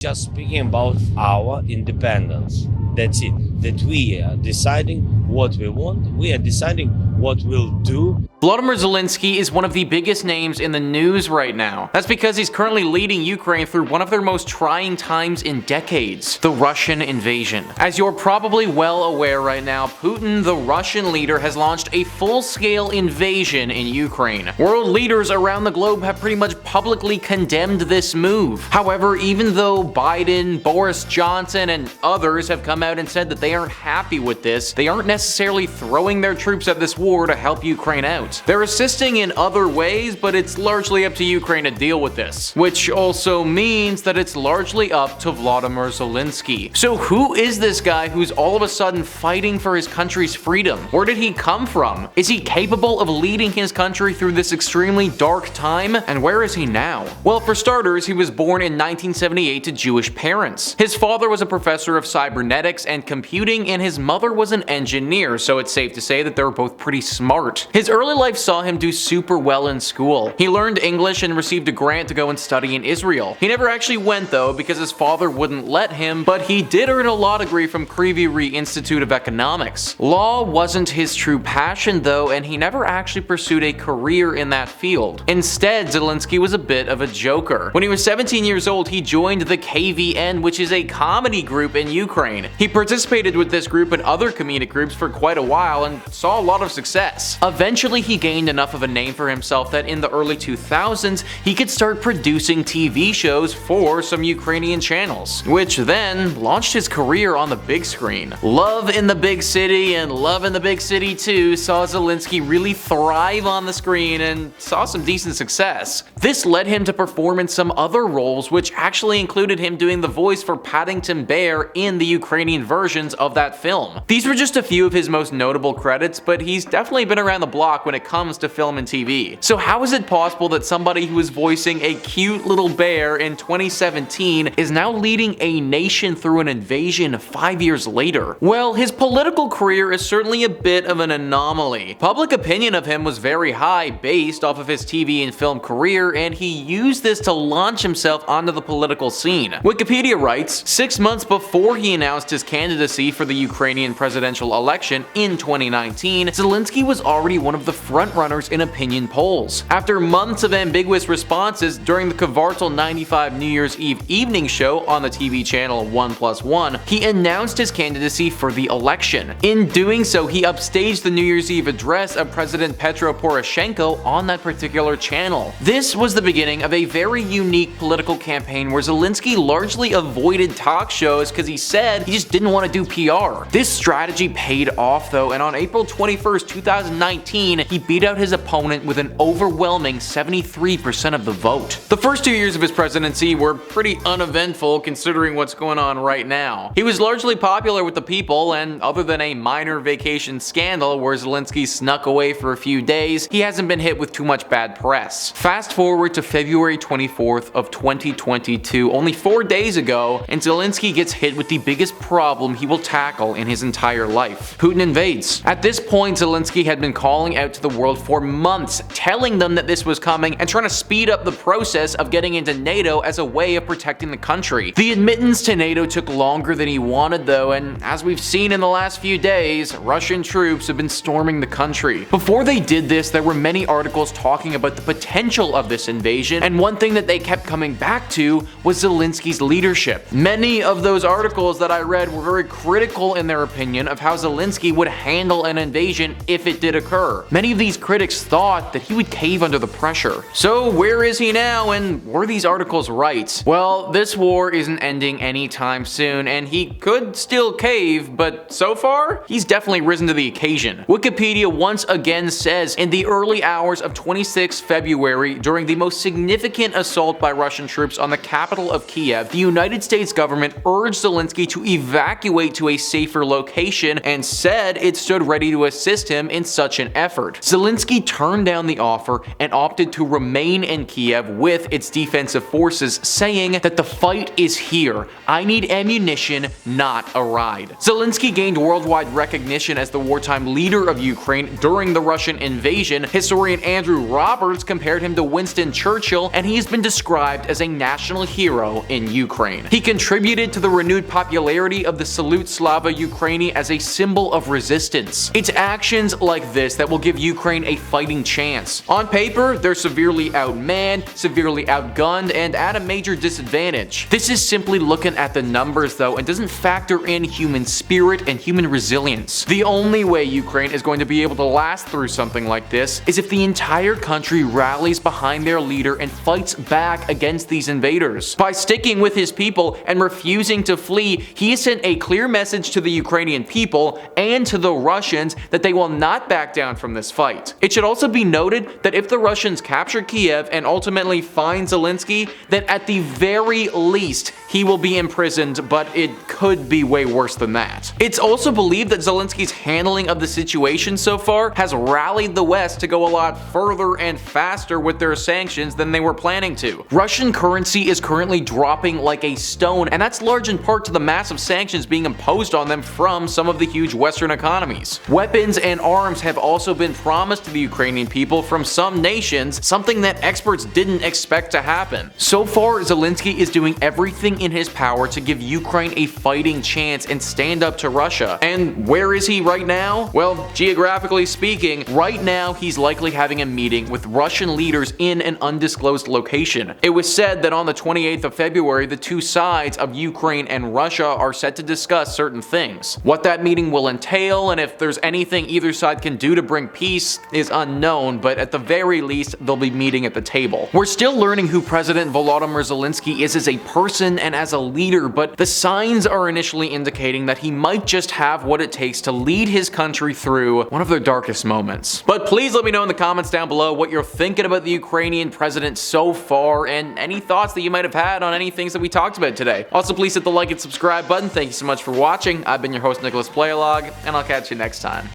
just speaking about our independence. That's it. That we are deciding what we want, we are deciding what we'll do. Volodymyr Zelensky is one of the biggest names in the news right now. That's because he's currently leading Ukraine through one of their most trying times in decades, the Russian invasion. As you're probably well aware right now, Putin, the Russian leader, has launched a full-scale invasion in Ukraine. World leaders around the globe have pretty much publicly condemned this move. However, even though Biden, Boris Johnson, and others have come out and said that they aren't happy with this, they aren't necessarily throwing their troops at this war to help Ukraine out. They're assisting in other ways, but it's largely up to Ukraine to deal with this. Which also means that it's largely up to Volodymyr Zelensky. So who is this guy who's all of a sudden fighting for his country's freedom? Where did he come from? Is he capable of leading his country through this extremely dark time? And where is he now? Well, for starters, he was born in 1978 to Jewish parents. His father was a professor of cybernetics and computing, and his mother was an engineer, so it's safe to say that they were both pretty smart. His early life saw him do super well in school. He learned English and received a grant to go and study in Israel. He never actually went though because his father wouldn't let him, but he did earn a law degree from Kryvyi Institute of Economics. Law wasn't his true passion though, and he never actually pursued a career in that field. Instead, Zelensky was a bit of a joker. When he was 17 years old, he joined the KVN, which is a comedy group in Ukraine. He participated with this group and other comedic groups for quite a while and saw a lot of success. Eventually, he gained enough of a name for himself that in the early 2000s, he could start producing TV shows for some Ukrainian channels, which then launched his career on the big screen. Love in the Big City and Love in the Big City 2 saw Zelensky really thrive on the screen and saw some decent success. This led him to perform in some other roles, which actually included him doing the voice for Paddington Bear in the Ukrainian versions of that film. These were just a few of his most notable credits, but he's definitely been around the block when it comes to film and TV. So how is it possible that somebody who was voicing a cute little bear in 2017 is now leading a nation through an invasion 5 years later? Well, his political career is certainly a bit of an anomaly. Public opinion of him was very high based off of his TV and film career, and he used this to launch himself onto the political scene. Wikipedia writes, 6 months before he announced his candidacy for the Ukrainian presidential election in 2019, Zelensky was already one of the frontrunners in opinion polls. After months of ambiguous responses during the Kvartal 95 New Year's Eve evening show on the TV channel 1+1, he announced his candidacy for the election. In doing so, he upstaged the New Year's Eve address of President Petro Poroshenko on that particular channel. This was the beginning of a very unique political campaign where Zelensky largely avoided talk shows because he said he just didn't want to do PR. This strategy paid off though, and on April 21st, 2019, he beat out his opponent with an overwhelming 73% of the vote. The first 2 years of his presidency were pretty uneventful considering what's going on right now. He was largely popular with the people, and other than a minor vacation scandal where Zelensky snuck away for a few days, he hasn't been hit with too much bad press. Fast forward to February 24th of 2022, only 4 days ago, and Zelensky gets hit with the biggest problem he will tackle in his entire life. Putin invades. At this point, Zelensky had been calling out to the world for months, telling them that this was coming and trying to speed up the process of getting into NATO as a way of protecting the country. The admittance to NATO took longer than he wanted though, and as we've seen in the last few days, Russian troops have been storming the country. Before they did this, there were many articles talking about the potential of this invasion, and one thing that they kept coming back to was Zelensky's leadership. Many of those articles that I read were very critical in their opinion of how Zelensky would handle an invasion if it did occur. Many of these critics thought that he would cave under the pressure. So where is he now, and were these articles right? Well, this war isn't ending anytime soon, and he could still cave, but so far, he's definitely risen to the occasion. Wikipedia once again says, in the early hours of 26 February, during the most significant assault by Russian troops on the capital of Kiev, the United States government urged Zelensky to evacuate to a safer location and said it stood ready to assist him in such an effort. Zelensky turned down the offer and opted to remain in Kiev with its defensive forces, saying that the fight is here. I need ammunition, not a ride. Zelensky gained worldwide recognition as the wartime leader of Ukraine during the Russian invasion. Historian Andrew Roberts compared him to Winston Churchill, and he's been described as a national hero in Ukraine. He contributed to the renewed popularity of the Salute Slava Ukraini as a symbol of resistance. It's actions like this that will give Ukraine a fighting chance. On paper, they're severely outmanned, severely outgunned, and at a major disadvantage. This is simply looking at the numbers though, and doesn't factor in human spirit and human resilience. The only way Ukraine is going to be able to last through something like this is if the entire country rallies behind their leader and fights back against these invaders. By sticking with his people and refusing to flee, he has sent a clear message to the Ukrainian people and to the Russians that they will not back down from this fight. It should also be noted that if the Russians capture Kiev and ultimately find Zelensky, then at the very least he will be imprisoned, but it could be way worse than that. It's also believed that Zelensky's handling of the situation so far has rallied the West to go a lot further and faster with their sanctions than they were planning to. Russian currency is currently dropping like a stone, and that's large in part to the massive sanctions being imposed on them from some of the huge Western economies. Weapons and arms have also been promised to the Ukrainian people from some nations, something that experts didn't expect to happen. So far, Zelensky is doing everything in his power to give Ukraine a fighting chance and stand up to Russia. And where is he right now? Well, geographically speaking, right now he's likely having a meeting with Russian leaders in an undisclosed location. It was said that on the 28th of February, the two sides of Ukraine and Russia are set to discuss certain things. What that meeting will entail and if there's anything either side can do to bring peace is unknown, but at the very least, they'll be meeting at the table. We're still learning who President Volodymyr Zelensky is as a person and as a leader, but the signs are initially indicating that he might just have what it takes to lead his country through one of their darkest moments. But please let me know in the comments down below what you're thinking about the Ukrainian president so far and any thoughts that you might have had on any things that we talked about today. Also, please hit the like and subscribe button. Thank you so much for watching. I've been your host, Nicholas Playalog, and I'll catch you next time.